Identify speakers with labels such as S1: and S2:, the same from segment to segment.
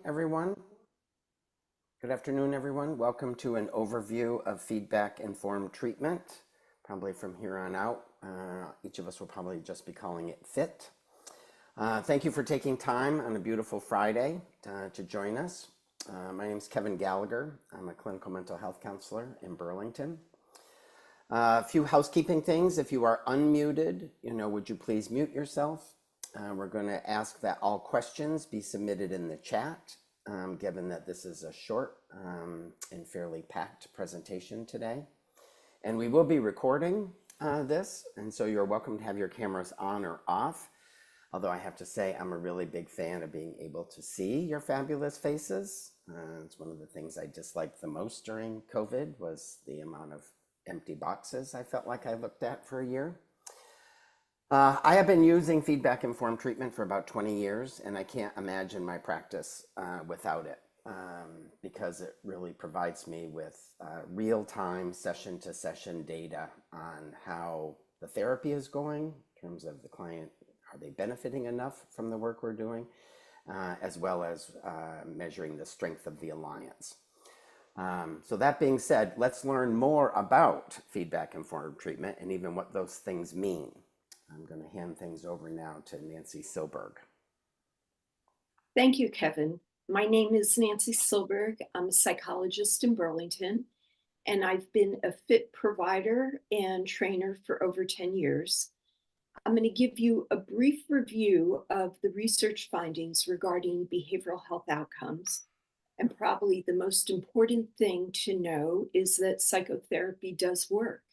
S1: everyone. Good afternoon, everyone. Welcome to an overview of feedback-informed treatment. Probably from here on out, each of us will probably just be calling it FIT. Thank you for taking time on a beautiful Friday to join us. My name is Kevin Gallagher. I'm a clinical mental health counselor in Burlington. A few housekeeping things. If you are unmuted, would you please mute yourself? We're going to ask that all questions be submitted in the chat, given that this is a short and fairly packed presentation today. And we will be recording this, and so you're welcome to have your cameras on or off. Although I have to say, I'm a really big fan of being able to see your fabulous faces. It's one of the things I disliked the most during COVID was the amount of empty boxes I felt like I looked at for a year. I have been using feedback-informed treatment for about 20 years, and I can't imagine my practice without it because it really provides me with real-time session-to-session data on how the therapy is going in terms of the client. Are they benefiting enough from the work we're doing, as well as measuring the strength of the alliance. So that being said, let's learn more about feedback-informed treatment and even what those things mean. I'm going to hand things over now to Nancy Silberg.
S2: Thank you, Kevin. My name is Nancy Silberg. I'm a psychologist in Burlington, and I've been a FIT provider and trainer for over 10 years. I'm going to give you a brief review of the research findings regarding behavioral health outcomes. And probably the most important thing to know is that psychotherapy does work.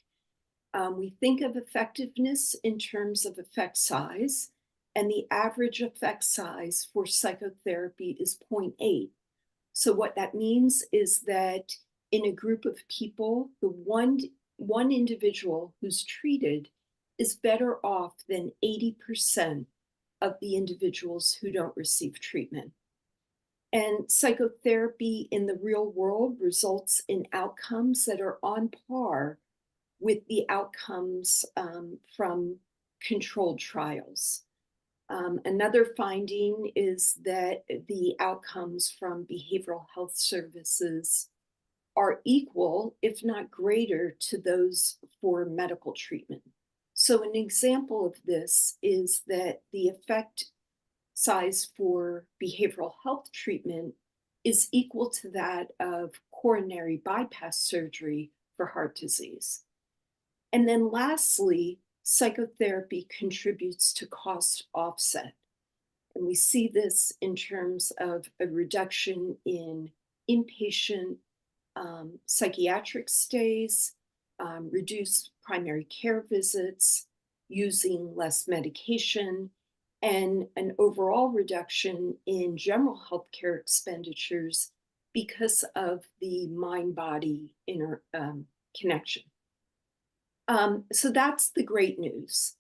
S2: We think of effectiveness in terms of effect size, and the average effect size for psychotherapy is 0.8. So what that means is that in a group of people, the one individual who's treated is better off than 80% of the individuals who don't receive treatment. And psychotherapy in the real world results in outcomes that are on par with the outcomes from controlled trials. Another finding is that the outcomes from behavioral health services are equal, if not greater, to those for medical treatment. So an example of this is that the effect size for behavioral health treatment is equal to that of coronary bypass surgery for heart disease. And then lastly, psychotherapy contributes to cost offset. And we see this in terms of a reduction in inpatient psychiatric stays, reduced primary care visits, using less medication, and an overall reduction in general healthcare expenditures because of the mind-body connection. So that's the great news.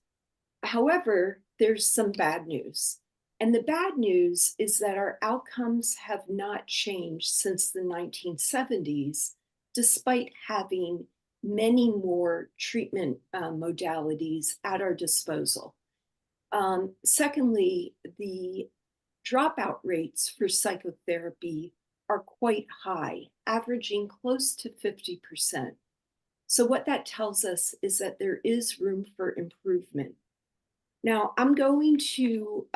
S2: However, there's some bad news. And the bad news is that our outcomes have not changed since the 1970s, despite having many more treatment modalities at our disposal. Secondly, the dropout rates for psychotherapy are quite high, averaging close to 50%. So what that tells us is that there is room for improvement. Now, I'm going to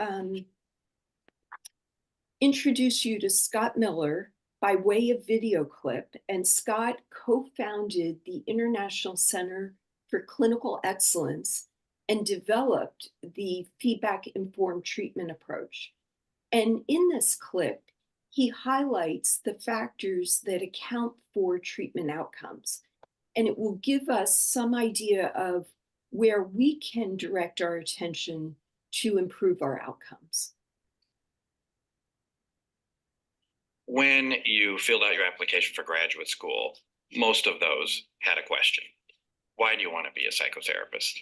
S2: introduce you to Scott Miller by way of video clip, and Scott co-founded the International Center for Clinical Excellence and developed the feedback-informed treatment approach. And in this clip, he highlights the factors that account for treatment outcomes. And it will give us some idea of where we can direct our attention to improve our outcomes.
S3: When you filled out your application for graduate school, most of those had a question. Why do you want to be a psychotherapist?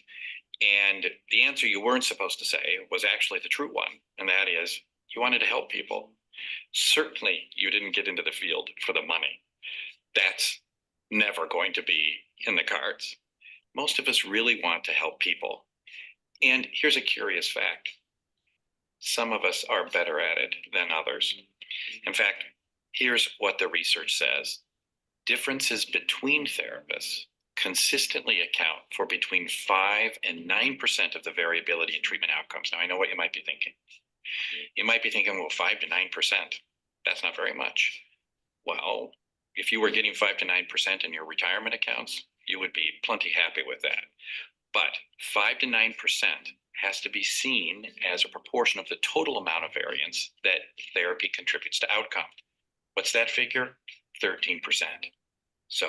S3: And the answer you weren't supposed to say was actually the true one, and that is you wanted to help people. Certainly, you didn't get into the field for the money. That's never going to be in the cards. Most of us really want to help people. And here's a curious fact. Some of us are better at it than others. In fact, here's what the research says. Differences between therapists consistently account for between 5 and 9% of the variability in treatment outcomes. Now, I know what you might be thinking. You might be thinking, well, 5 to 9%, that's not very much. Well, if you were getting 5 to 9% in your retirement accounts, you would be plenty happy with that. But 5 to 9% has to be seen as a proportion of the total amount of variance that therapy contributes to outcome. What's that figure? 13%. So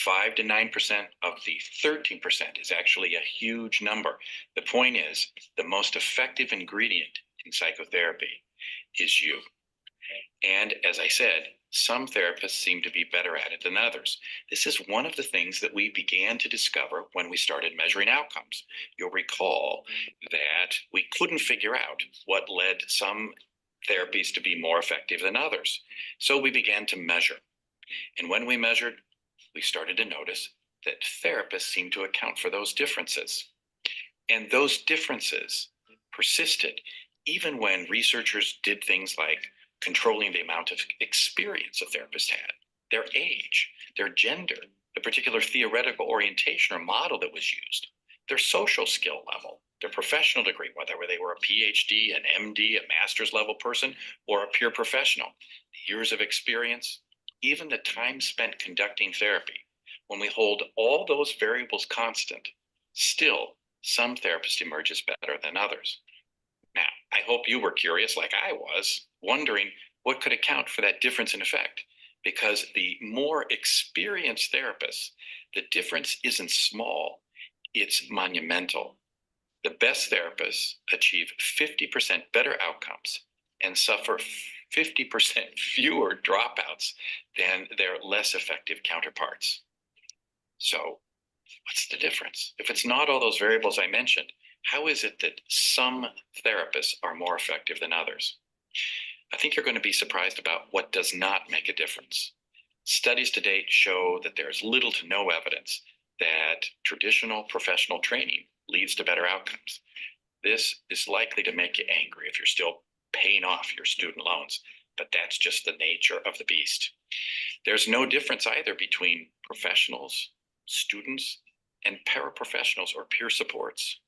S3: 5 to 9% of the 13% is actually a huge number. The point is, the most effective ingredient in psychotherapy is you. And as I said, some therapists seem to be better at it than others. This is one of the things that we began to discover when we started measuring outcomes. You'll recall that we couldn't figure out what led some therapies to be more effective than others. So we began to measure. And when we measured, we started to notice that therapists seemed to account for those differences. And those differences persisted even when researchers did things like controlling the amount of experience a therapist had, their age, their gender, the particular theoretical orientation or model that was used, their social skill level, their professional degree, whether they were a PhD, an MD, a master's level person, or a peer professional, the years of experience, even the time spent conducting therapy. When we hold all those variables constant, still some therapists emerge as better than others. Now, I hope you were curious, like I was, wondering what could account for that difference in effect. Because the more experienced therapists, the difference isn't small, it's monumental. The best therapists achieve 50% better outcomes and suffer 50% fewer dropouts than their less effective counterparts. So, what's the difference? If it's not all those variables I mentioned, how is it that some therapists are more effective than others? I think you're going to be surprised about what does not make a difference. Studies to date show that there is little to no evidence that traditional professional training leads to better outcomes. This is likely to make you angry if you're still paying off your student loans, but that's just the nature of the beast. There's no difference either between professionals, students, and paraprofessionals or peer supports.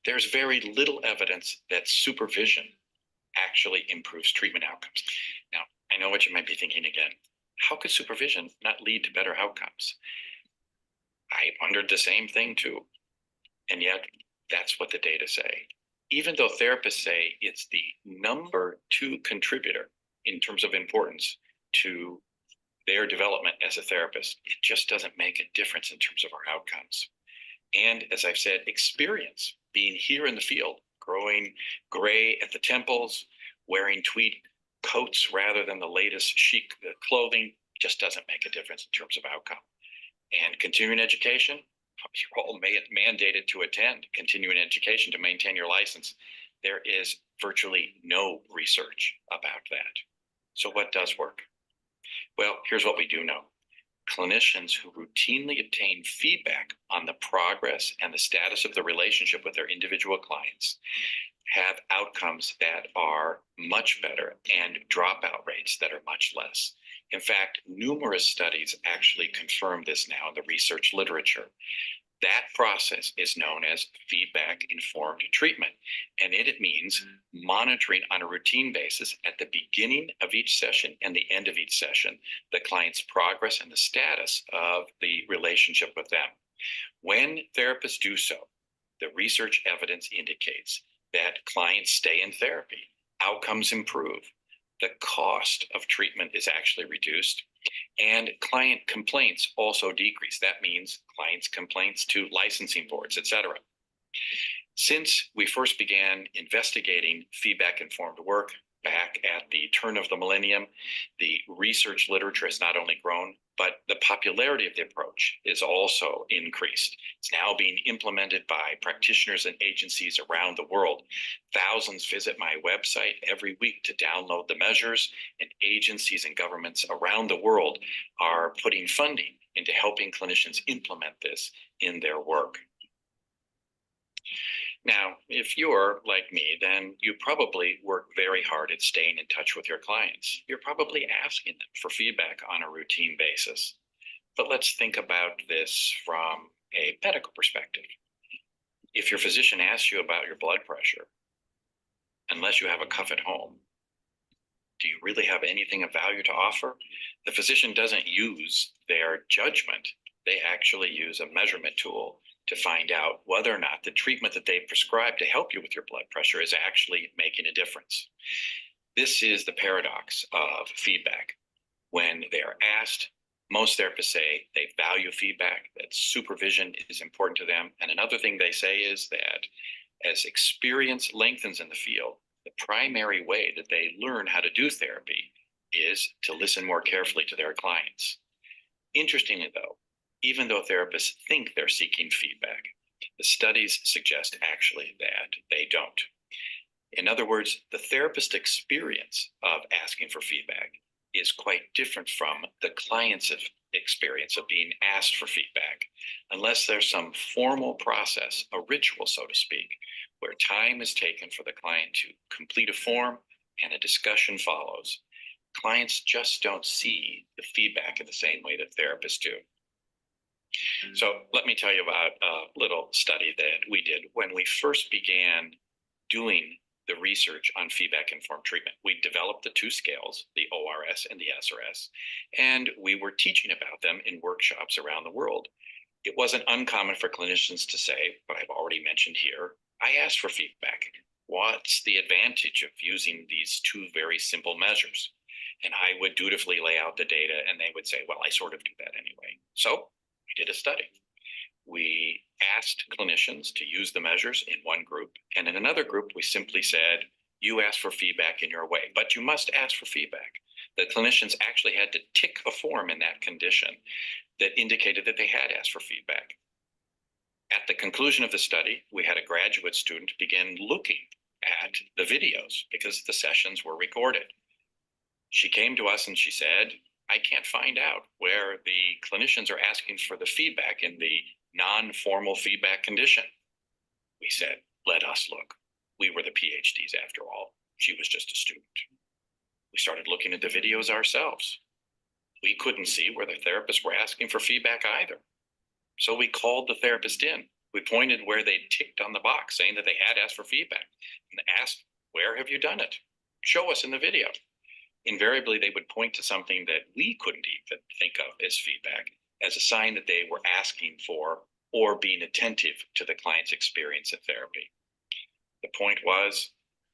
S3: There's very little evidence that supervision actually improves treatment outcomes. Now, I know what you might be thinking again. How could supervision not lead to better outcomes? I wondered the same thing too. And yet, that's what the data say. Even though therapists say it's the number 2 contributor in terms of importance to their development as a therapist, it just doesn't make a difference in terms of our outcomes. And as I've said, experience, being here in the field, growing gray at the temples, wearing tweed coats rather than the latest chic clothing, just doesn't make a difference in terms of outcome. And continuing education, you're all mandated to attend continuing education to maintain your license. There is virtually no research about that. So what does work? Well, here's what we do know. Clinicians who routinely obtain feedback on the progress and the status of the relationship with their individual clients have outcomes that are much better and dropout rates that are much less. In fact, numerous studies actually confirm this now in the research literature. That process is known as feedback-informed treatment, and it means monitoring on a routine basis at the beginning of each session and the end of each session, the client's progress and the status of the relationship with them. When therapists do so, the research evidence indicates that clients stay in therapy, outcomes improve, the cost of treatment is actually reduced, and client complaints also decrease. That means clients' complaints to licensing boards, etc. Since we first began investigating feedback-informed work back at the turn of the millennium, the research literature has not only grown, but the popularity of the approach is also increased. It's now being implemented by practitioners and agencies around the world. Thousands visit my website every week to download the measures, and agencies and governments around the world are putting funding into helping clinicians implement this in their work. Now, if you're like me, then you probably work very hard at staying in touch with your clients. You're probably asking them for feedback on a routine basis. But let's think about this from a medical perspective. If your physician asks you about your blood pressure, unless you have a cuff at home, do you really have anything of value to offer? The physician doesn't use their judgment. They actually use a measurement tool to find out whether or not the treatment that they prescribe to help you with your blood pressure is actually making a difference. This is the paradox of feedback. When they are asked, most therapists say they value feedback, that supervision is important to them. And another thing they say is that as experience lengthens in the field, the primary way that they learn how to do therapy is to listen more carefully to their clients. Interestingly, though, even though therapists think they're seeking feedback, the studies suggest actually that they don't. In other words, the therapist experience of asking for feedback is quite different from the client's experience of being asked for feedback, unless there's some formal process, a ritual, so to speak, where time is taken for the client to complete a form and a discussion follows. Clients just don't see the feedback in the same way that therapists do. So let me tell you about a little study that we did when we first began doing the research on feedback-informed treatment. We developed the two scales, the ORS and the SRS, and we were teaching about them in workshops around the world. It wasn't uncommon for clinicians to say, what I've already mentioned here, I asked for feedback. What's the advantage of using these two very simple measures? And I would dutifully lay out the data, and they would say, well, I sort of do that anyway. So we did a study. We asked clinicians to use the measures in one group, and in another group, we simply said, you ask for feedback in your way, but you must ask for feedback. The clinicians actually had to tick a form in that condition that indicated that they had asked for feedback. At the conclusion of the study, we had a graduate student begin looking at the videos because the sessions were recorded. She came to us and she said, I can't find out where the clinicians are asking for the feedback in the non-formal feedback condition. We said, let us look. We were the PhDs after all. She was just a student. We started looking at the videos ourselves. We couldn't see where the therapists were asking for feedback either. So we called the therapist in. We pointed where they ticked on the box saying that they had asked for feedback and asked, where have you done it? Show us in the video. Invariably, they would point to something that we couldn't even think of as feedback, as a sign that they were asking for or being attentive to the client's experience in therapy. The point was,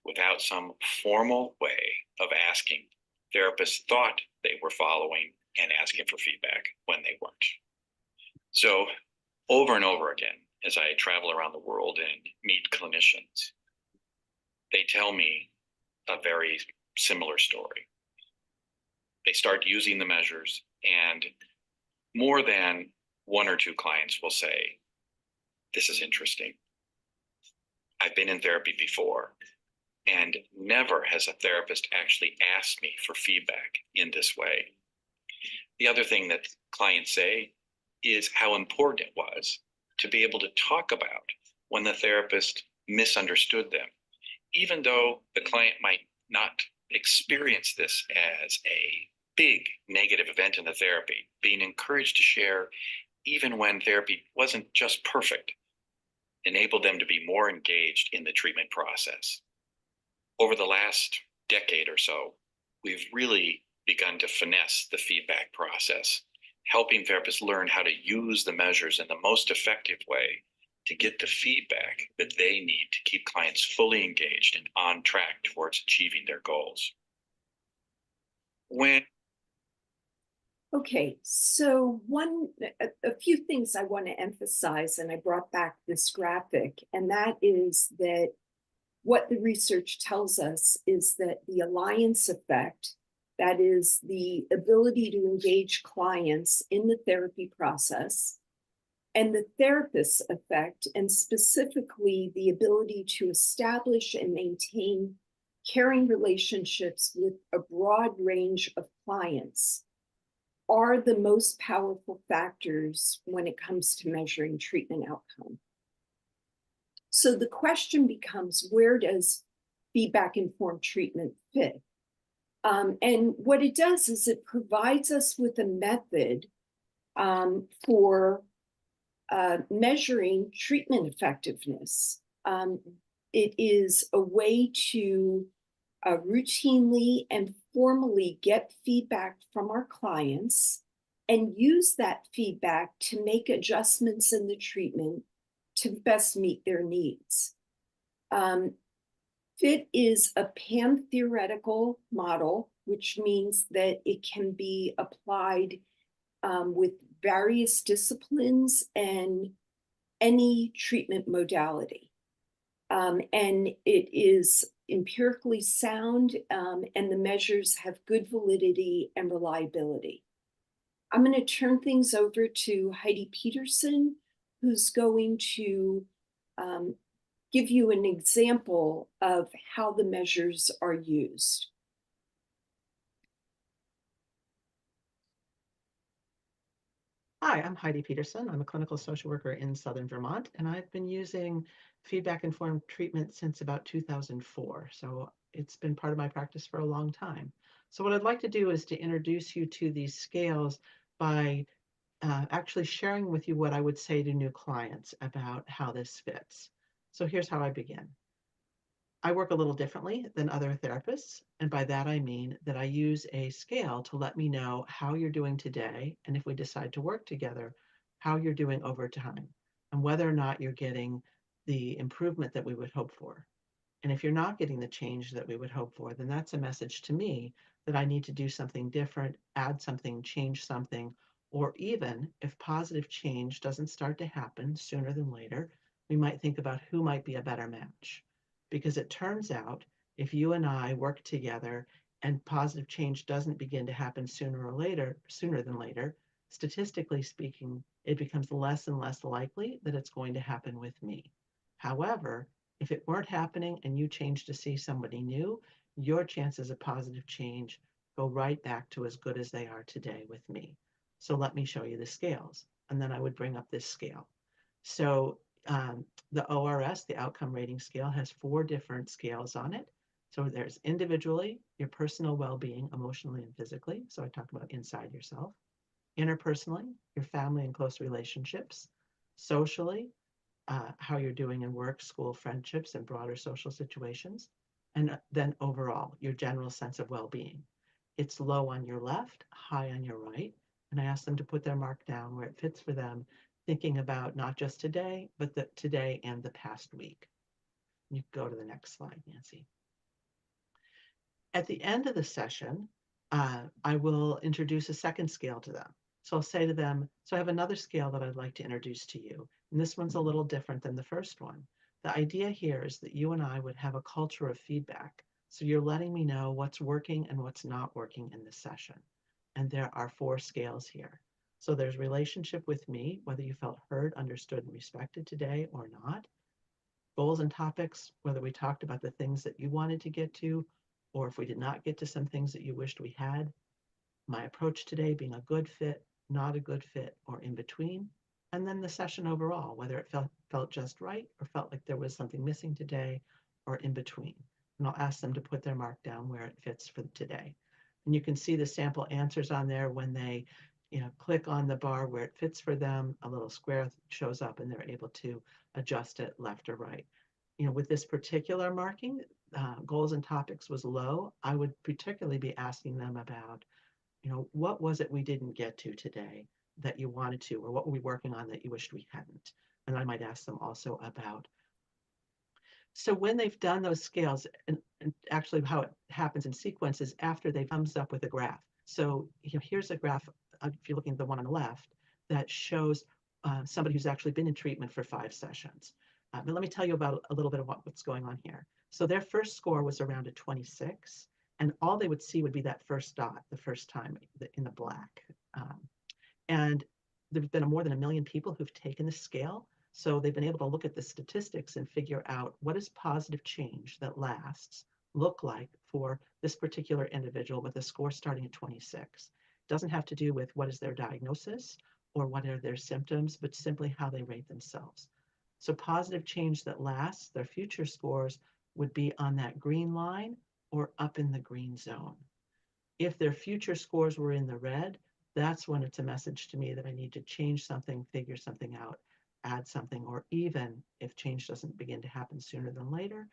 S3: without some formal way of asking, therapists thought they were following and asking for feedback when they weren't. So over and over again, as I travel around the world and meet clinicians, they tell me a very similar story. They start using the measures, and more than one or two clients will say, this is interesting. I've been in therapy before, and never has a therapist actually asked me for feedback in this way. The other thing that clients say is how important it was to be able to talk about when the therapist misunderstood them, even though the client might not experience this as a big negative event in the therapy, being encouraged to share even when therapy wasn't just perfect, enabled them to be more engaged in the treatment process. Over the last decade or so, we've really begun to finesse the feedback process, helping therapists learn how to use the measures in the most effective way to get the feedback that they need to keep clients fully engaged and on track towards achieving their goals.
S2: Okay, so a few things I want to emphasize, and I brought back this graphic, and that is that what the research tells us is that the alliance effect, that is the ability to engage clients in the therapy process, and the therapist's effect, and specifically the ability to establish and maintain caring relationships with a broad range of clients, are the most powerful factors when it comes to measuring treatment outcome. So the question becomes, where does feedback informed treatment fit? And what it does is it provides us with a method for measuring treatment effectiveness. It is a way to routinely and formally get feedback from our clients and use that feedback to make adjustments in the treatment to best meet their needs. FIT is a pan-theoretical model, which means that it can be applied with various disciplines and any treatment modality. And it is empirically sound, and the measures have good validity and reliability. I'm going to turn things over to Heidi Peterson, who's going to give you an example of how the measures are used.
S4: Hi, I'm Heidi Peterson. I'm a clinical social worker in Southern Vermont, and I've been using feedback-informed treatment since about 2004. So it's been part of my practice for a long time. So what I'd like to do is to introduce you to these scales by actually sharing with you what I would say to new clients about how this fits. So here's how I begin. I work a little differently than other therapists, and by that I mean that I use a scale to let me know how you're doing today, and if we decide to work together, how you're doing over time, and whether or not you're getting the improvement that we would hope for. And if you're not getting the change that we would hope for, then that's a message to me that I need to do something different, add something, change something, or even if positive change doesn't start to happen sooner than later, we might think about who might be a better match. Because it turns out if you and I work together and positive change doesn't begin to happen sooner than later, statistically speaking, it becomes less and less likely that it's going to happen with me. However, if it weren't happening and you change to see somebody new, your chances of positive change go right back to as good as they are today with me. So let me show you the scales. And then I would bring up this scale. So the ORS, the outcome rating scale, has 4 different scales on it. So there's individually, your personal well-being, emotionally and physically. So I talk about inside yourself. Interpersonally, your family and close relationships. Socially, how you're doing in work, school, friendships, and broader social situations. And then overall, your general sense of well-being. It's low on your left, high on your right. And I ask them to put their mark down where it fits for them, thinking about not just today, but the today and the past week. You can go to the next slide, Nancy. At the end of the session, I will introduce a second scale to them. So I'll say to them, so I have another scale that I'd like to introduce to you. And this one's a little different than the first one. The idea here is that you and I would have a culture of feedback. So you're letting me know what's working and what's not working in this session. And there are 4 scales here. So there's relationship with me, whether you felt heard, understood, and respected today or not. Goals and topics, whether we talked about the things that you wanted to get to, or if we did not get to some things that you wished we had. My approach today being a good fit, not a good fit, or in between. And then the session overall, whether it felt just right or felt like there was something missing today or in between. And I'll ask them to put their mark down where it fits for today. And you can see the sample answers on there when they click on the bar where it fits for them, a little square shows up and they're able to adjust it left or right. With this particular marking, goals and topics was low, I would particularly be asking them about, what was it we didn't get to today that you wanted to, or what were we working on that you wished we hadn't? And I might ask them also about. So when they've done those scales, and actually how it happens in sequence is after they comes up with a graph. So here's a graph, if you're looking at the one on the left, that shows somebody who's actually been in treatment for 5 sessions. But let me tell you about a little bit of what's going on here. So their first score was around a 26, and all they would see would be that first dot, the first time in the black. And there've been more than 1 million people who've taken the scale. So they've been able to look at the statistics and figure out what does positive change that lasts look like for this particular individual with a score starting at 26. It doesn't have to do with what is their diagnosis or what are their symptoms, but simply how they rate themselves. So positive change that lasts, their future scores would be on that green line or up in the green zone. If their future scores were in the red, that's when it's a message to me that I need to change something, figure something out, add something, or even if change doesn't begin to happen sooner than later,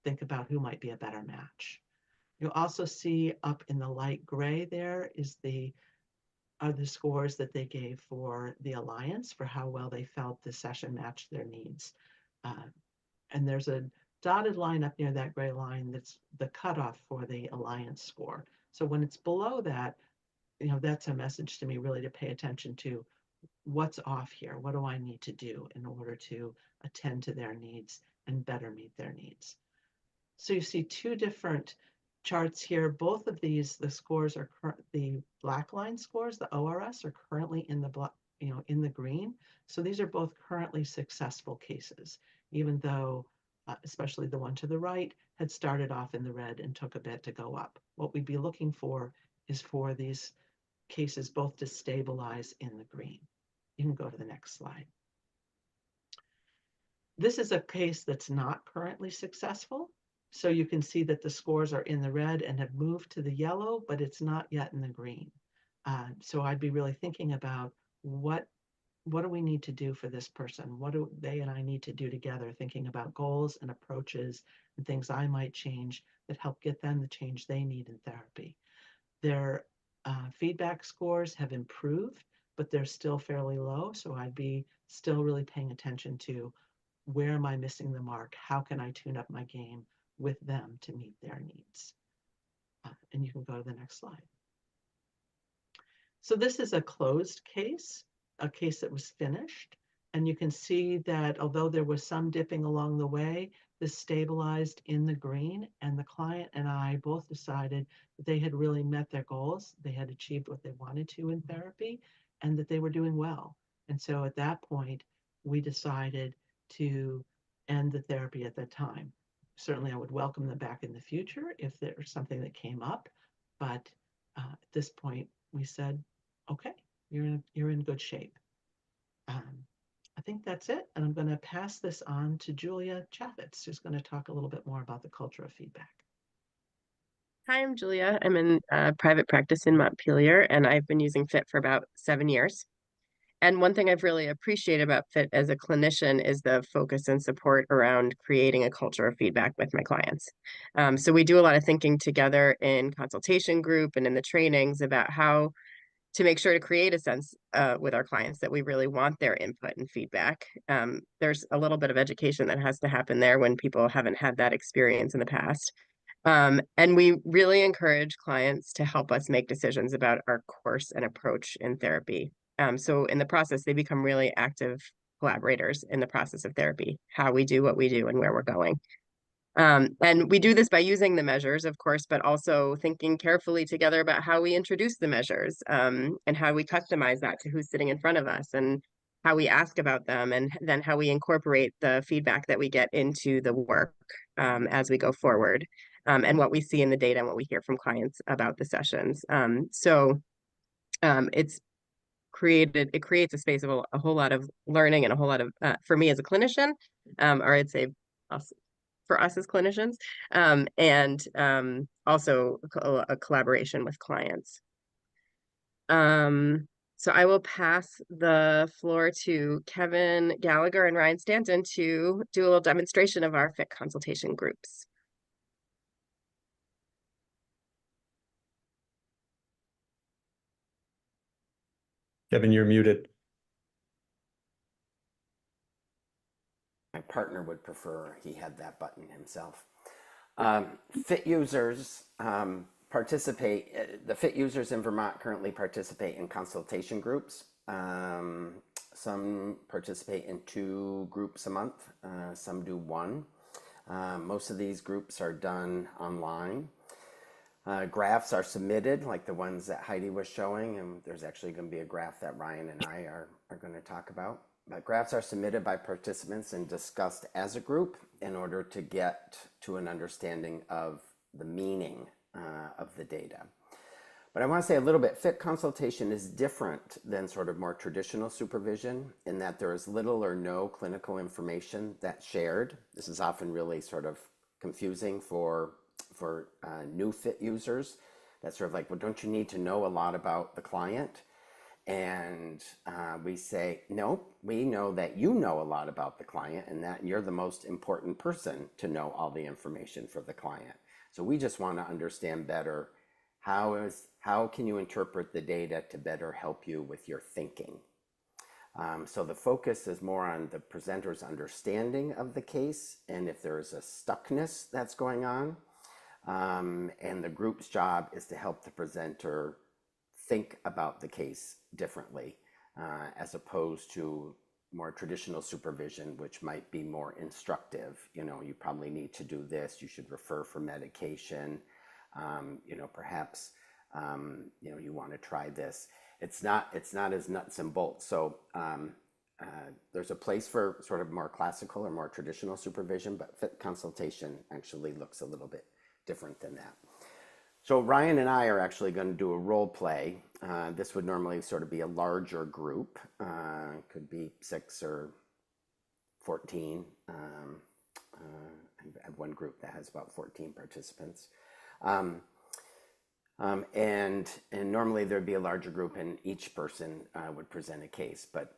S4: think about who might be a better match. You'll also see up in the light gray there are the scores that they gave for the alliance, for how well they felt the session matched their needs. And there's a dotted line up near that gray line that's the cutoff for the alliance score. So when it's below that, that's a message to me really to pay attention to what's off here. What do I need to do in order to attend to their needs and better meet their needs? So you see two different charts here. Both of these, the scores are the black line scores, the ORS, are currently in the in the green. So these are both currently successful cases, even though especially the one to the right had started off in the red and took a bit to go up. What we'd be looking for is for these cases both to stabilize in the green. You can go to the next slide. This is a case that's not currently successful. So you can see that the scores are in the red and have moved to the yellow, but it's not yet in the green. So I'd be really thinking about what do we need to do for this person? What do they and I need to do together, thinking about goals and approaches and things I might change that help get them the change they need in therapy. Their feedback scores have improved, but they're still fairly low. So I'd be still really paying attention to where am I missing the mark? How can I tune up my game with them to meet their needs? And you can go to the next slide. So this is a closed case, a case that was finished. And you can see that although there was some dipping along the way, this stabilized in the green, and the client and I both decided that they had really met their goals. They had achieved what they wanted to in therapy, and that they were doing well. And so at that point, we decided to end the therapy at that time. Certainly, I would welcome them back in the future if there's something that came up. But at this point, we said, okay, you're in good shape. I think that's it. And I'm going to pass this on to Julia Chaffetz, who's going to talk a little bit more about the culture of feedback.
S5: Hi, I'm Julia. I'm in private practice in Montpelier, and I've been using FIT for about 7 years. And one thing I've really appreciated about FIT as a clinician is the focus and support around creating a culture of feedback with my clients. So we do a lot of thinking together in consultation group and in the trainings about how to make sure to create a sense with our clients that we really want their input and feedback. There's a little bit of education that has to happen there when people haven't had that experience in the past. And we really encourage clients to help us make decisions about our course and approach in therapy. So in the process, they become really active collaborators in the process of therapy, how we do what we do and where we're going. And we do this by using the measures, of course, but also thinking carefully together about how we introduce the measures and how we customize that to who's sitting in front of us and how we ask about them, and then how we incorporate the feedback that we get into the work as we go forward, and what we see in the data and what we hear from clients about the sessions. It creates a space of a whole lot of learning and a whole lot of, for me as a clinician, or I'd say for us as clinicians, and also a collaboration with clients. So I will pass the floor to Kevin Gallagher and Ryan Stanton to do a little demonstration of our FIT consultation groups.
S6: Kevin, you're muted.
S1: My partner would prefer he had that button himself. FIT users participate, the FIT users in Vermont currently participate in consultation groups. Some participate in 2 groups a month, some do 1. Most of these groups are done online. Graphs are submitted, like the ones that Heidi was showing, and there's actually going to be a graph that Ryan and I are going to talk about. But graphs are submitted by participants and discussed as a group in order to get to an understanding of the meaning of the data. But I want to say a little bit, FIT consultation is different than sort of more traditional supervision in that there is little or no clinical information that's shared. This is often really sort of confusing for new FIT users. That's sort of like, well, don't you need to know a lot about the client? And we say, no, we know that you know a lot about the client and that you're the most important person to know all the information for the client. So we just want to understand better how can you interpret the data to better help you with your thinking. So the focus is more on the presenter's understanding of the case and if there is a stuckness that's going on. And the group's job is to help the presenter think about the case differently, as opposed to more traditional supervision, which might be more instructive. You know, you probably need to do this, you should refer for medication, you know, perhaps, you know, you want to try this. It's not as nuts and bolts. So there's a place for sort of more classical or more traditional supervision, but FIT consultation actually looks a little bit different than that. So Ryan and I are actually going to do a role play. This would normally sort of be a larger group, could be 6 or 14. I have one group that has about 14 participants. And normally there'd be a larger group and each person would present a case, but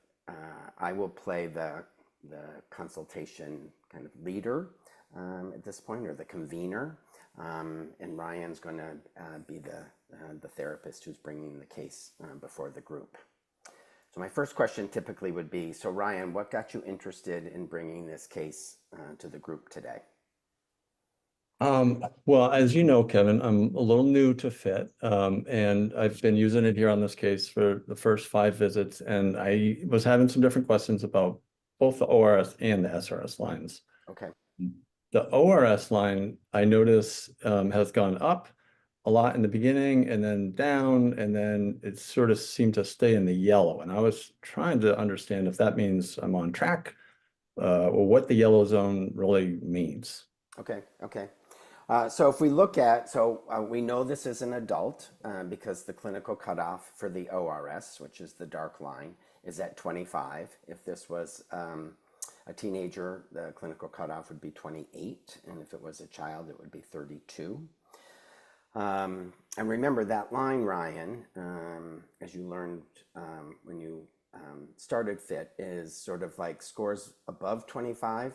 S1: I will play the consultation kind of leader at this point, or the convener. And Ryan's going to be the therapist who's bringing the case before the group. So my first question typically would be, so Ryan, what got you interested in bringing this case to the group today?
S6: Well, as you know, Kevin, I'm a little new to FIT, and I've been using it here on this case for the first 5 visits, and I was having some different questions about both the ORS and the SRS lines.
S1: Okay.
S6: The ORS line, I notice, has gone up a lot in the beginning and then down, and then it sort of seemed to stay in the yellow. And I was trying to understand if that means I'm on track, or what the yellow zone really means.
S1: Okay. So if we look at, we know this is an adult because the clinical cutoff for the ORS, which is the dark line, is at 25. If this was a teenager, the clinical cutoff would be 28, and if it was a child, it would be 32. And remember that line, Ryan, as you learned when you started FIT, is sort of like scores above 25.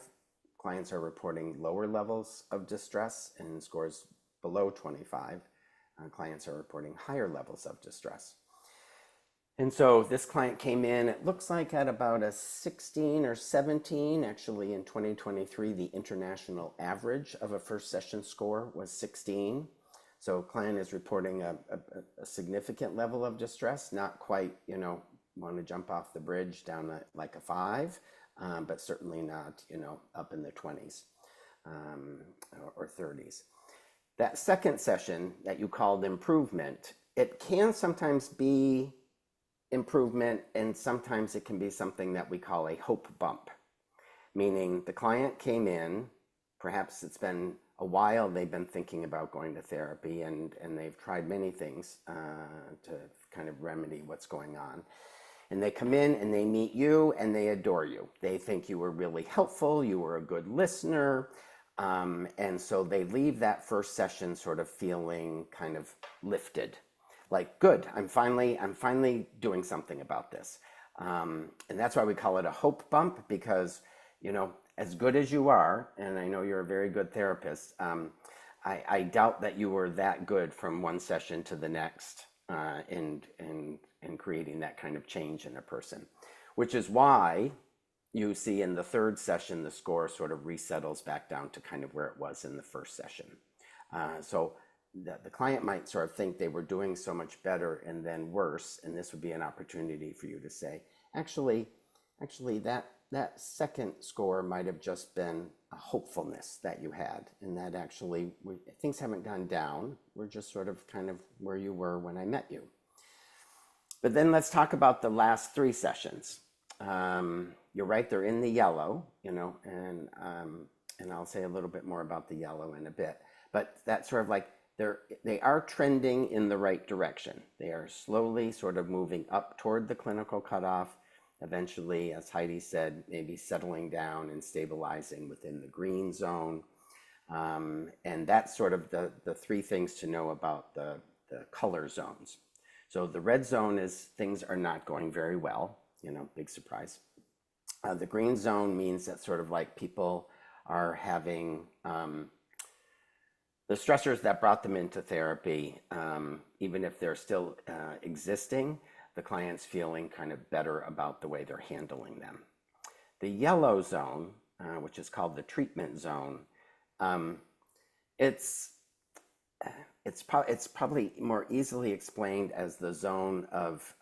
S1: Clients are reporting lower levels of distress, and scores below 25, clients are reporting higher levels of distress. And so this client came in, it looks like at about a 16 or 17. Actually, in 2023, the international average of a first session score was 16. So client is reporting a significant level of distress, not quite, you know, want to jump off the bridge down like a 5. But certainly not, you know, up in the 20s or 30s. That second session that you called improvement, it can sometimes be improvement, and sometimes it can be something that we call a hope bump, meaning the client came in, perhaps it's been a while they've been thinking about going to therapy, and they've tried many things to kind of remedy what's going on. And they come in and they meet you and they adore you. They think you were really helpful, you were a good listener. And so they leave that first session sort of feeling kind of lifted, like, good, I'm finally doing something about this. And that's why we call it a hope bump, because, you know, as good as you are, and I know you're a very good therapist, I doubt that you were that good from one session to the next in creating that kind of change in a person, which is why you see in the third session, the score sort of resettles back down to kind of where it was in the first session. So the client might sort of think they were doing so much better and then worse, and this would be an opportunity for you to say, actually that second score might have just been a hopefulness that you had, and that actually things haven't gone down. We're just sort of kind of where you were when I met you. But then let's talk about the last 3 sessions. You're right, they're in the yellow, you know, and I'll say a little bit more about the yellow in a bit. But that's sort of like they are trending in the right direction. They are slowly sort of moving up toward the clinical cutoff. Eventually, as Heidi said, maybe settling down and stabilizing within the green zone. And that's sort of the three things to know about the color zones. So the red zone is things are not going very well, big surprise. The green zone means that sort of like people are having the stressors that brought them into therapy, even if they're still existing, the client's feeling kind of better about the way they're handling them. The yellow zone, which is called the treatment zone, it's probably more easily explained as the zone of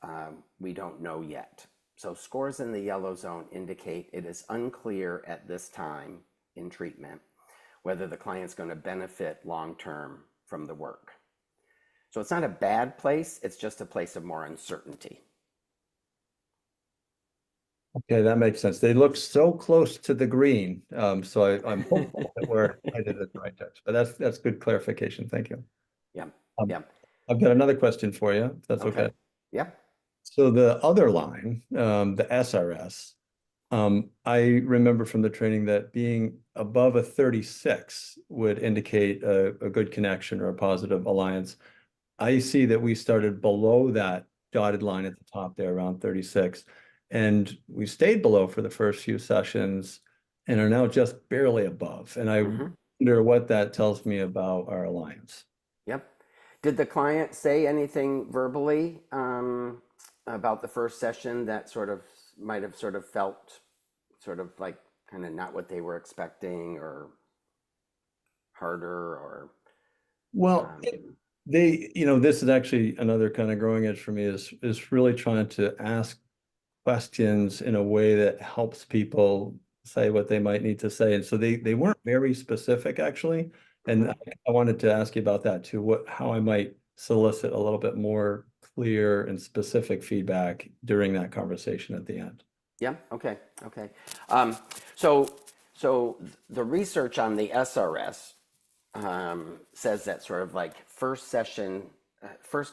S1: we don't know yet. So scores in the yellow zone indicate it is unclear at this time in treatment whether the client's going to benefit long-term from the work. So it's not a bad place, it's just a place of more uncertainty.
S6: Okay, that makes sense. They look so close to the green. So I'm hopeful that we're headed in the right direction. But that's good clarification. Thank you.
S1: Yeah,
S6: Um,
S1: yeah.
S6: I've got another question for you, if that's okay.
S1: Yeah.
S6: So the other line, the SRS, I remember from the training that being above a 36 would indicate a good connection or a positive alliance. I see that we started below that dotted line at the top there around 36, and we stayed below for the first few sessions and are now just barely above. And I wonder what that tells me about our alliance.
S1: Yep. Did the client say anything verbally about the first session that sort of might have sort of felt sort of like kind of not what they were expecting or harder or?
S6: Well, this is actually another kind of growing edge for me is really trying to ask questions in a way that helps people say what they might need to say. And so they weren't very specific actually. And I wanted to ask you about that too, how I might solicit a little bit more clear and specific feedback during that conversation at the end.
S1: Yeah, okay. So the research on the SRS says that sort of like first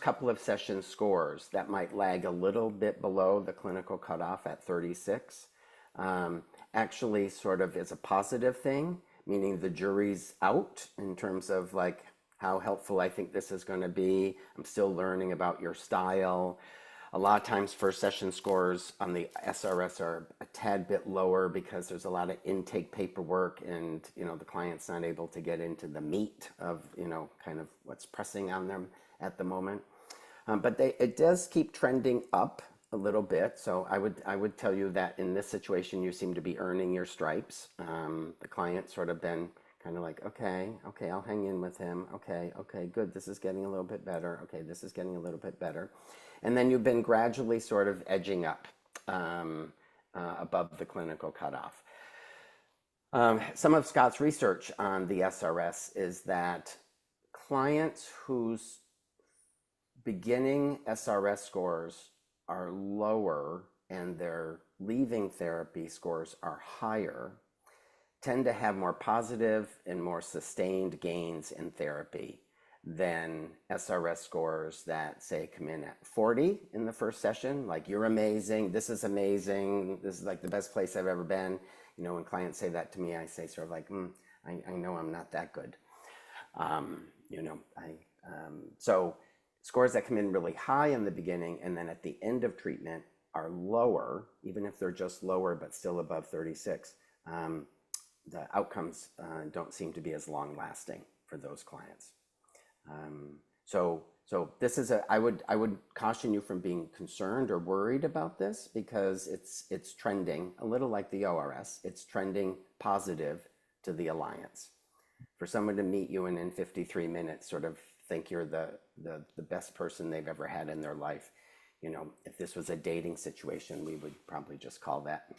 S1: couple of session scores that might lag a little bit below the clinical cutoff at 36 actually sort of is a positive thing, meaning the jury's out in terms of like how helpful I think this is going to be. I'm still learning about your style. A lot of times first session scores on the SRS are a tad bit lower because there's a lot of intake paperwork and, the client's not able to get into the meat of, kind of what's pressing on them at the moment. But it does keep trending up a little bit. So I would tell you that in this situation, you seem to be earning your stripes. The client's sort of been kind of like, okay, I'll hang in with him. Okay, good. This is getting a little bit better. Okay, this is getting a little bit better. And then you've been gradually sort of edging up above the clinical cutoff. Some of Scott's research on the SRS is that clients whose beginning SRS scores are lower and their leaving therapy scores are higher tend to have more positive and more sustained gains in therapy than SRS scores that say come in at 40 in the first session, like you're amazing, this is like the best place I've ever been. When clients say that to me, I say sort of like, I know I'm not that good. So scores that come in really high in the beginning and then at the end of treatment are lower, even if they're just lower but still above 36. The outcomes don't seem to be as long lasting for those clients. So this is I would caution you from being concerned or worried about this because it's trending a little like the ORS. It's trending positive to the alliance. For someone to meet you and in 53 minutes sort of think you're the best person they've ever had in their life, if this was a dating situation, we would probably just call that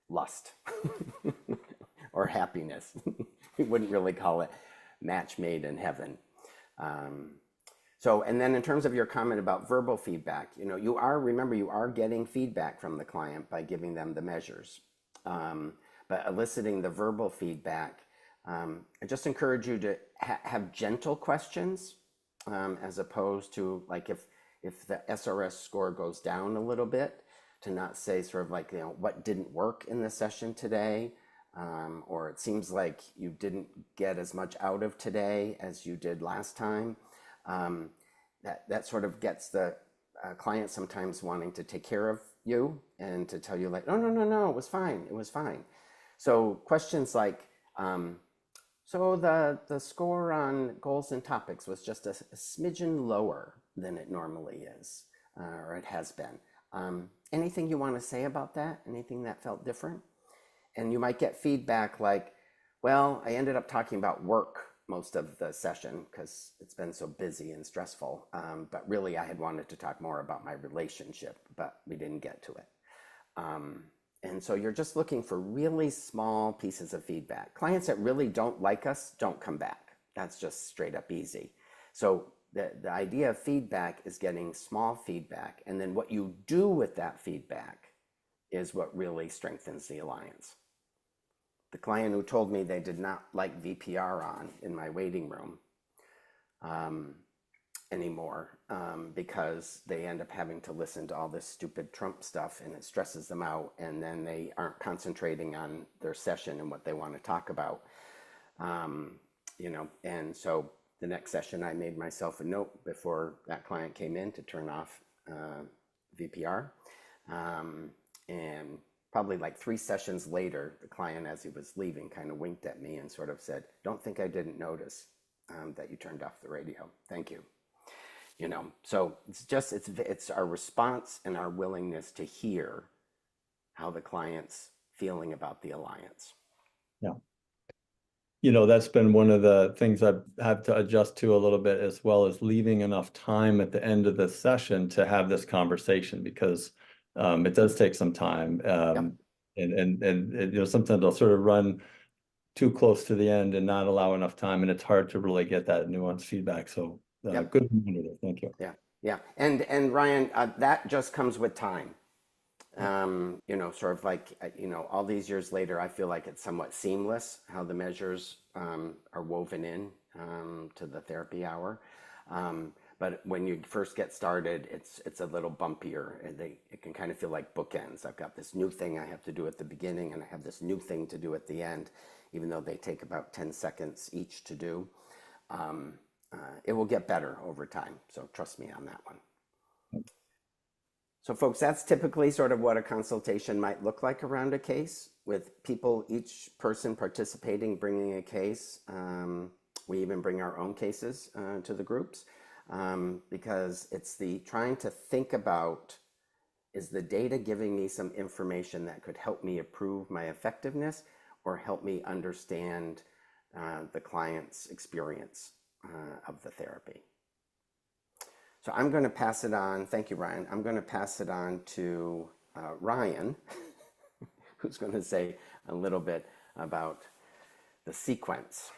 S1: lust or happiness. We wouldn't really call it match made in heaven. And then in terms of your comment about verbal feedback, you are getting feedback from the client by giving them the measures. But eliciting the verbal feedback, I just encourage you to have gentle questions as opposed to like if the SRS score goes down a little bit, to not say sort of like, what didn't work in the session today, or it seems like you didn't get as much out of today as you did last time. That sort of gets the client sometimes wanting to take care of you and to tell you like, no, it was fine, it was fine. So questions like, so the score on goals and topics was just a smidgen lower than it normally is, or it has been. Anything you want to say about that? Anything that felt different? And you might get feedback like, well, I ended up talking about work most of the session because it's been so busy and stressful. But really, I had wanted to talk more about my relationship, but we didn't get to it. And so you're just looking for really small pieces of feedback. Clients that really don't like us don't come back. That's just straight up easy. So the idea of feedback is getting small feedback. And then what you do with that feedback is what really strengthens the alliance. The client who told me they did not like VPR on in my waiting room anymore because they end up having to listen to all this stupid Trump stuff and it stresses them out, and then they aren't concentrating on their session and what they want to talk about. And so the next session I made myself a note before that client came in to turn off VPR. And probably like 3 sessions later, the client, as he was leaving, kind of winked at me and sort of said, "Don't think I didn't notice that you turned off the radio. Thank you." So it's our response and our willingness to hear how the client's feeling about the alliance.
S6: Yeah. That's been one of the things I've had to adjust to a little bit, as well as leaving enough time at the end of the session to have this conversation, because it does take some time. And sometimes I'll sort of run too close to the end and not allow enough time, and it's hard to really get that nuanced feedback. So good reminder there. Thank you.
S1: Yeah. And Ryan, that just comes with time. Sort of like, all these years later, I feel like it's somewhat seamless how the measures are woven in to the therapy hour. But when you first get started, it's a little bumpier, and it can kind of feel like bookends. I've got this new thing I have to do at the beginning, and I have this new thing to do at the end, even though they take about 10 seconds each to do. It will get better over time, so trust me on that one. So folks, that's typically sort of what a consultation might look like around a case, with each person participating, bringing a case. We even bring our own cases to the groups because it's trying to think about, is the data giving me some information that could help me improve my effectiveness or help me understand the client's experience of the therapy. So I'm going to pass it on. Thank you, Ryan. I'm going to pass it on to Ryan, who's going to say a little bit about the sequence.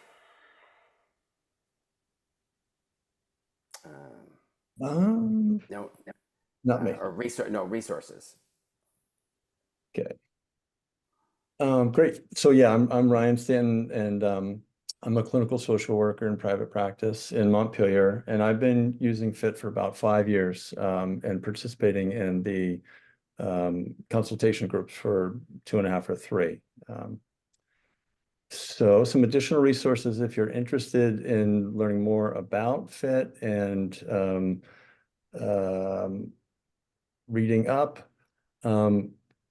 S1: No,
S6: not me.
S1: Or resources.
S6: Okay. Great. So I'm Ryan Stanton, and I'm a clinical social worker in private practice in Montpelier, and I've been using FIT for about 5 years and participating in the consultation groups for 2.5 or 3. So some additional resources if you're interested in learning more about FIT and reading up.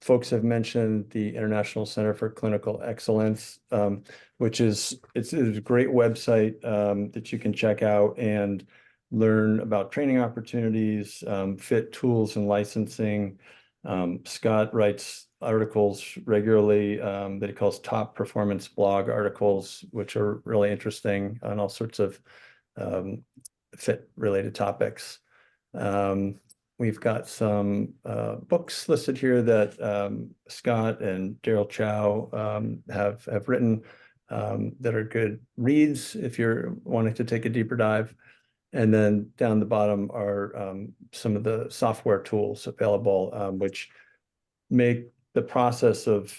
S6: Folks have mentioned the International Center for Clinical Excellence, which it's a great website that you can check out and learn about training opportunities, FIT tools and licensing. Scott writes articles regularly that he calls top performance blog articles, which are really interesting on all sorts of FIT related topics. We've got some books listed here that Scott and Daryl Chow have written that are good reads if you're wanting to take a deeper dive. And then down the bottom are some of the software tools available, which make the process of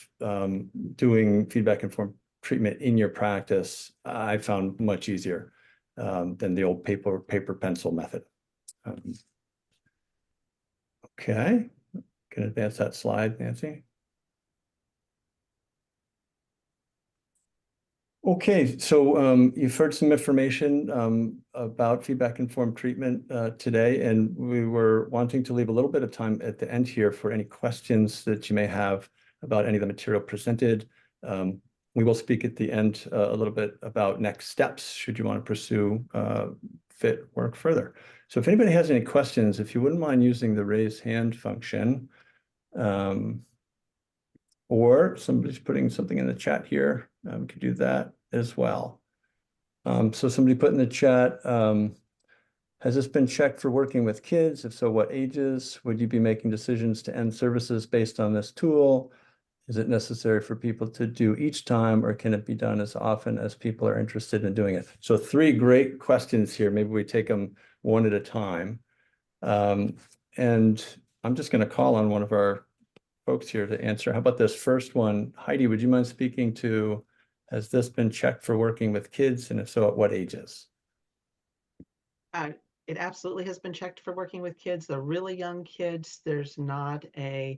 S6: doing feedback-informed treatment in your practice, I found much easier. than the old paper pencil method. Okay, can advance that slide, Nancy. Okay, so you've heard some information about feedback-informed treatment today, and we were wanting to leave a little bit of time at the end here for any questions that you may have about any of the material presented. We will speak at the end a little bit about next steps, should you want to pursue FIT work further. So if anybody has any questions, if you wouldn't mind using the raise hand function, or somebody's putting something in the chat here, we could do that as well. So somebody put in the chat, has this been checked for working with kids? If so, what ages? Would you be making decisions to end services based on this tool? Is it necessary for people to do each time, or can it be done as often as people are interested in doing it? So 3 great questions here. Maybe we take them one at a time. And I'm just going to call on one of our folks here to answer. How about this first one? Heidi, would you mind speaking to, has this been checked for working with kids? And if so, at what ages?
S4: It absolutely has been checked for working with kids. The really young kids, there's not a,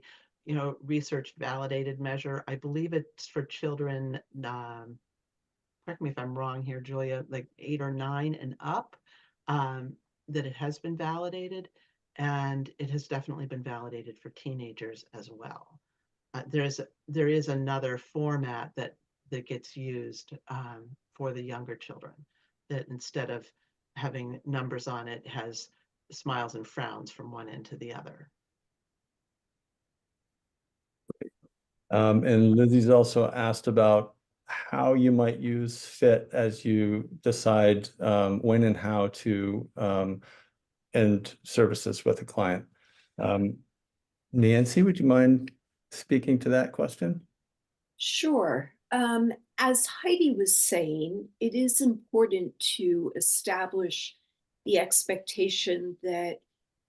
S4: research validated measure. I believe it's for children, correct me if I'm wrong here, Julia, like 8 or 9 and up, that it has been validated. And it has definitely been validated for teenagers as well. There is another format that gets used for the younger children, that instead of having numbers on it, has smiles and frowns from one end to the other.
S6: And Lizzie's also asked about how you might use FIT as you decide when and how to end services with a client. Nancy, would you mind speaking to that question?
S2: Sure. As Heidi was saying, it is important to establish the expectation that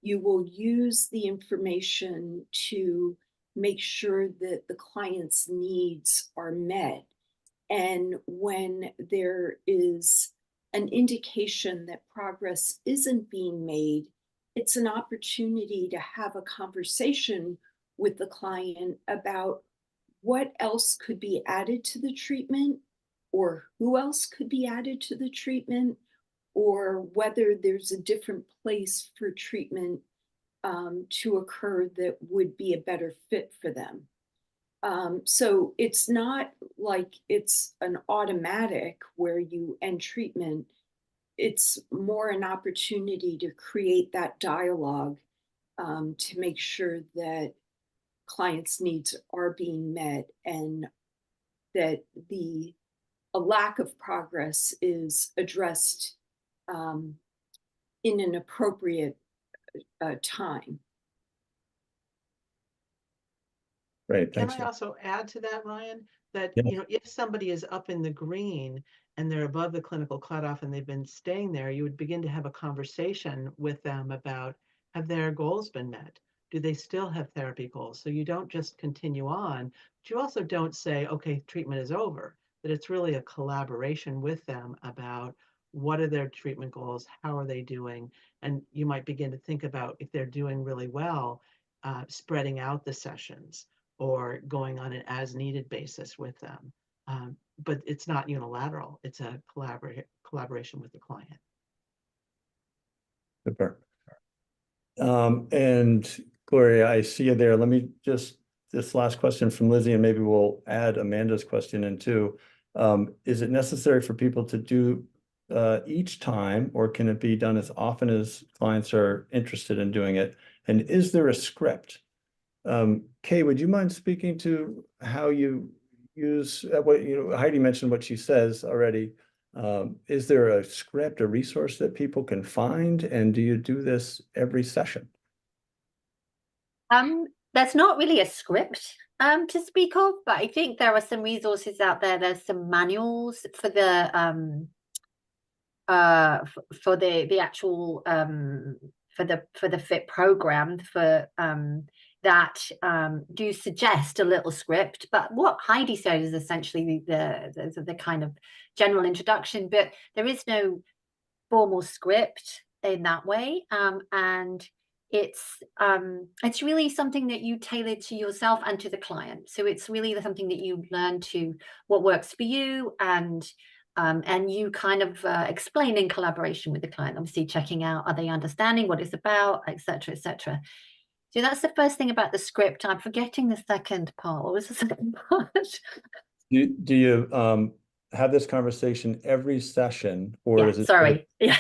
S2: you will use the information to make sure that the client's needs are met. And when there is an indication that progress isn't being made, it's an opportunity to have a conversation with the client about what else could be added to the treatment, or who else could be added to the treatment, or whether there's a different place for treatment to occur that would be a better fit for them. So it's not like it's an automatic where you end treatment. It's more an opportunity to create that dialogue to make sure that clients' needs are being met, and that a lack of progress is addressed in an appropriate time.
S6: Great,
S4: Can
S6: thanks.
S4: I also add to that, Ryan, that
S6: Yeah.
S4: if somebody is up in the green and they're above the clinical cutoff and they've been staying there, you would begin to have a conversation with them about, have their goals been met? Do they still have therapy goals? So you don't just continue on, but you also don't say, okay, treatment is over. That it's really a collaboration with them about what are their treatment goals, how are they doing? And you might begin to think about, if they're doing really well, spreading out the sessions or going on an as needed basis with them. But it's not unilateral. It's a collaboration with the client.
S6: Super. And Gloria, I see you there. Let me just, this last question from Lizzie, and maybe we'll add Amanda's question in too. Is it necessary for people to do each time, or can it be done as often as clients are interested in doing it? And is there a script? Kay, would you mind speaking to how you use what Heidi mentioned what she says already. Is there a script, a resource that people can find? And do you do this every session?
S7: There's not really a script to speak of, but I think there are some resources out there. There's some manuals for the actual for the FIT program that do suggest a little script. But what Heidi said is essentially the kind of general introduction, but there is no formal script in that way. And it's really something that you tailor to yourself and to the client. So it's really something that you learn to what works for you, and you kind of explain in collaboration with the client, obviously checking out, are they understanding what it's about, etc., etc. So that's the first thing about the script. I'm forgetting the second part. What was the second part?
S6: Do you have this conversation every session, or
S7: Yeah,
S6: is it?
S7: sorry. Yeah.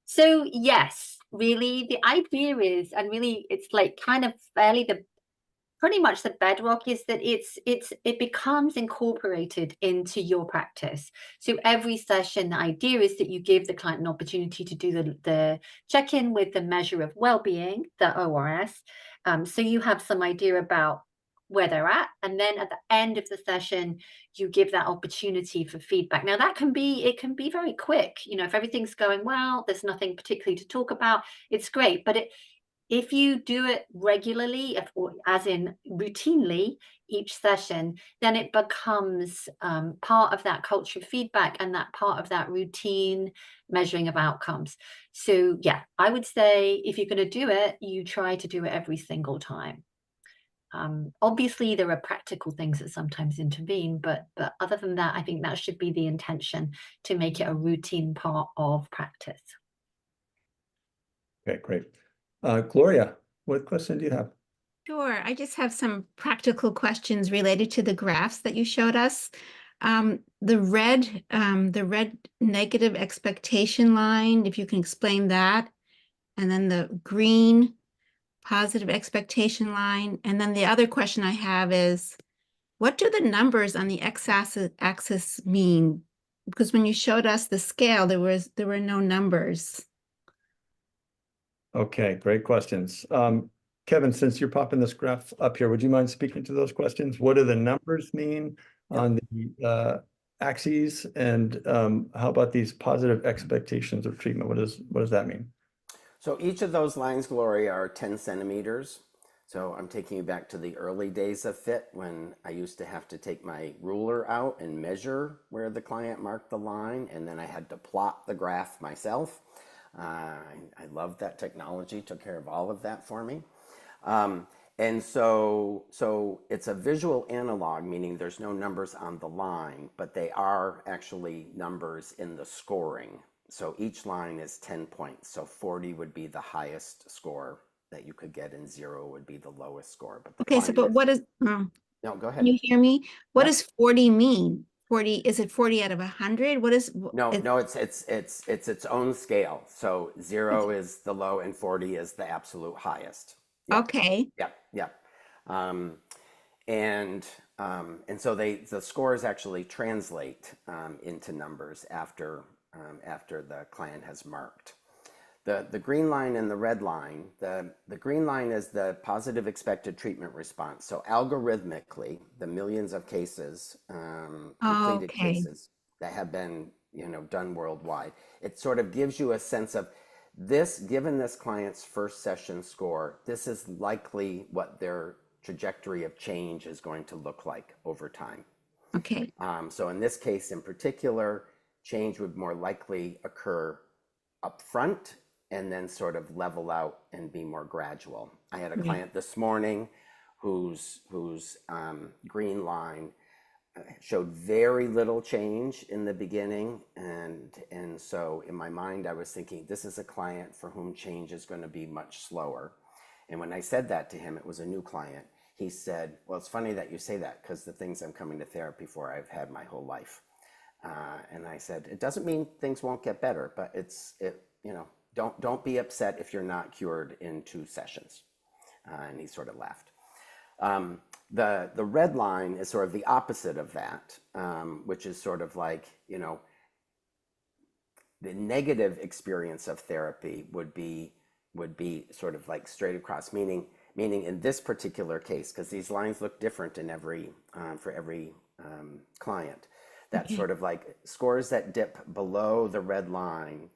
S7: So yes, really, the idea is, and really, it's like kind of fairly pretty much the bedrock is that it becomes incorporated into your practice. So every session, the idea is that you give the client an opportunity to do the check-in with the measure of well-being, the ORS. So you have some idea about where they're at, and then at the end of the session you give that opportunity for feedback. Now that can be very quick, if everything's going well, there's nothing particularly to talk about, it's great. But if you do it regularly, or as in routinely each session, then it becomes part of that culture of feedback and that part of that routine measuring of outcomes. So yeah, I would say if you're going to do it, you try to do it every single time. Obviously, there are practical things that sometimes intervene, but other than that, I think that should be the intention, to make it a routine part of practice.
S6: Okay, great. Gloria, what question do you have?
S8: Sure. I just have some practical questions related to the graphs that you showed us. The red negative expectation line, if you can explain that, and then the green positive expectation line. And then the other question I have is, what do the numbers on the x-axis mean? Because when you showed us the scale, there were no numbers.
S6: Okay, great questions. Kevin, since you're popping this graph up here, would you mind speaking to those questions? What do the numbers mean on the axes, and how about these positive expectations of treatment? What does that mean?
S1: So each of those lines, Gloria, are 10 centimeters. So I'm taking you back to the early days of FIT, when I used to have to take my ruler out and measure where the client marked the line, and then I had to plot the graph myself. I loved that technology, took care of all of that for me. And so it's a visual analog, meaning there's no numbers on the line, but they are actually numbers in the scoring. So each line is 10 points. So 40 would be the highest score that you could get, and 0 would be the lowest score. But
S8: Okay, so but what is,
S1: no, go ahead.
S8: can you hear me? What
S1: Yep.
S8: does 40 mean? 40, is it 40 out of 100? What is?
S1: No, it's its own scale. So 0 is the low and 40 is the absolute highest. Yep.
S8: Okay.
S1: Yep. And so the scores actually translate into numbers after the client has marked. The green line and the red line, the green line is the positive expected treatment response. So algorithmically, the millions of cases, completed cases that have been done worldwide, it sort of gives you a sense of this, given this client's first session score, this is likely what their trajectory of change is going to look like over time.
S8: Okay.
S1: So in this case in particular, change would more likely occur up front and then sort of level out and be more gradual. I had a client this morning whose green line showed very little change in the beginning, and so in my mind I was thinking, this is a client for whom change is going to be much slower. And when I said that to him, it was a new client, he said, well, it's funny that you say that, because the things I'm coming to therapy for I've had my whole life. And I said, it doesn't mean things won't get better, but don't be upset if you're not cured in 2 sessions. And he sort of laughed. The red line is sort of the opposite of that, which is sort of like, the negative experience of therapy would be sort of like straight across, meaning in this particular case, because these lines look different in for every client, that's sort of like scores that dip below the red line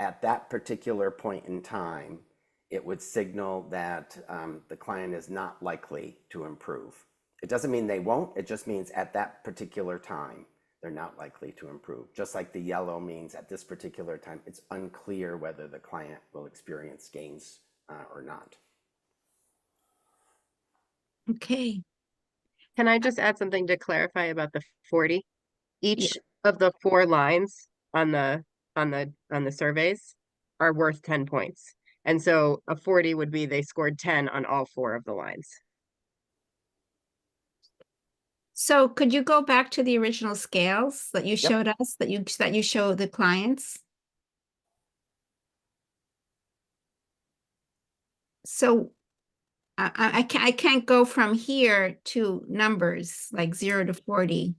S1: at that particular point in time, it would signal that the client is not likely to improve. It doesn't mean they won't, it just means at that particular time, they're not likely to improve. Just like the yellow means at this particular time, it's unclear whether the client will experience gains or not.
S8: Okay.
S5: Can I just add something to clarify about the 40? Each of the 4 lines on the surveys are worth 10 points. And so a 40 would be they scored 10 on all 4 of the lines.
S8: So could you go back to the original scales that you
S1: Yep.
S8: showed us, that you show the clients? So I can't go from here to numbers like 0 to 40.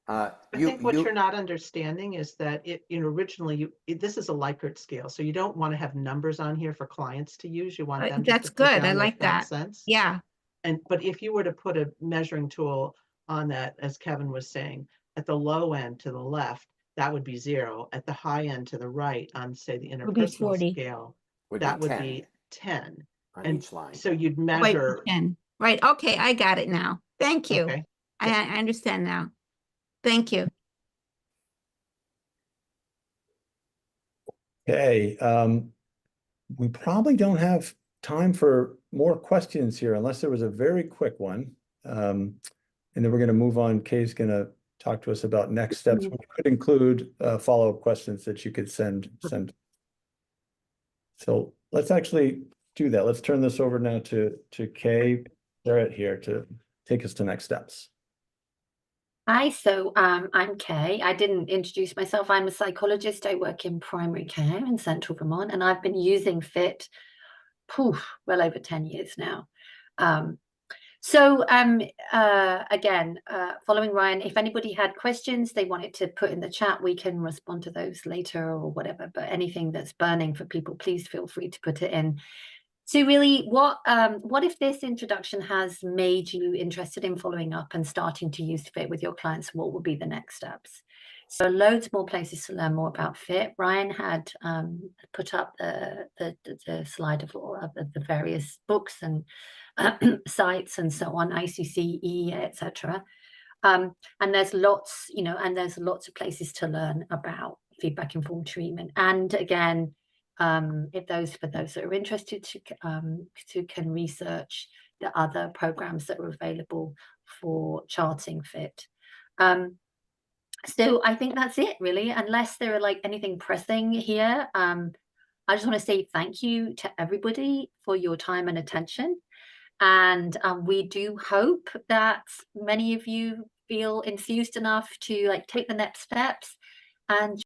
S4: I think what you're not understanding is that originally this is a Likert scale, so you don't want to have numbers on here for clients to use. You want them just
S8: That's
S4: to put
S8: good.
S4: down
S8: I
S4: their
S8: like
S4: felt
S8: that.
S4: sense.
S8: Yeah.
S4: But if you were to put a measuring tool on that, as Kevin was saying, at the low end to the left, that would be 0. At the high end to the right, on say the
S8: Would be
S4: interpersonal
S8: 40.
S4: scale,
S1: Would
S4: that
S1: be
S4: would
S1: 10
S4: be 10.
S1: on
S4: And
S1: each line.
S4: so you'd
S8: Wait,
S4: measure.
S8: 10. Right. Okay. I got it now. Thank you.
S4: Okay.
S8: I understand now. Thank you.
S6: Okay, we probably don't have time for more questions here unless there was a very quick one. And then we're going to move on. Kay's going to talk to us about next steps, which could include follow-up questions that you could send. So let's actually do that. Let's turn this over now to Kay Barrett here to take us to next steps.
S7: Hi, so I'm Kay. I didn't introduce myself. I'm a psychologist. I work in primary care in central Vermont, and I've been using FIT well over 10 years now. Again, following Ryan, if anybody had questions they wanted to put in the chat, we can respond to those later or whatever, but anything that's burning for people, please feel free to put it in. So really, what if this introduction has made you interested in following up and starting to use FIT with your clients? What would be the next steps? So loads more places to learn more about FIT. Ryan had put up the slide of all of the various books and sites and so on, ICC, etc. And there's lots, there's lots of places to learn about feedback informed treatment. And again, for those that are interested to can research the other programs that are available for charting FIT. So I think that's it really, unless there are like anything pressing here. I just want to say thank you to everybody for your time and attention. And we do hope that many of you feel enthused enough to take the next steps and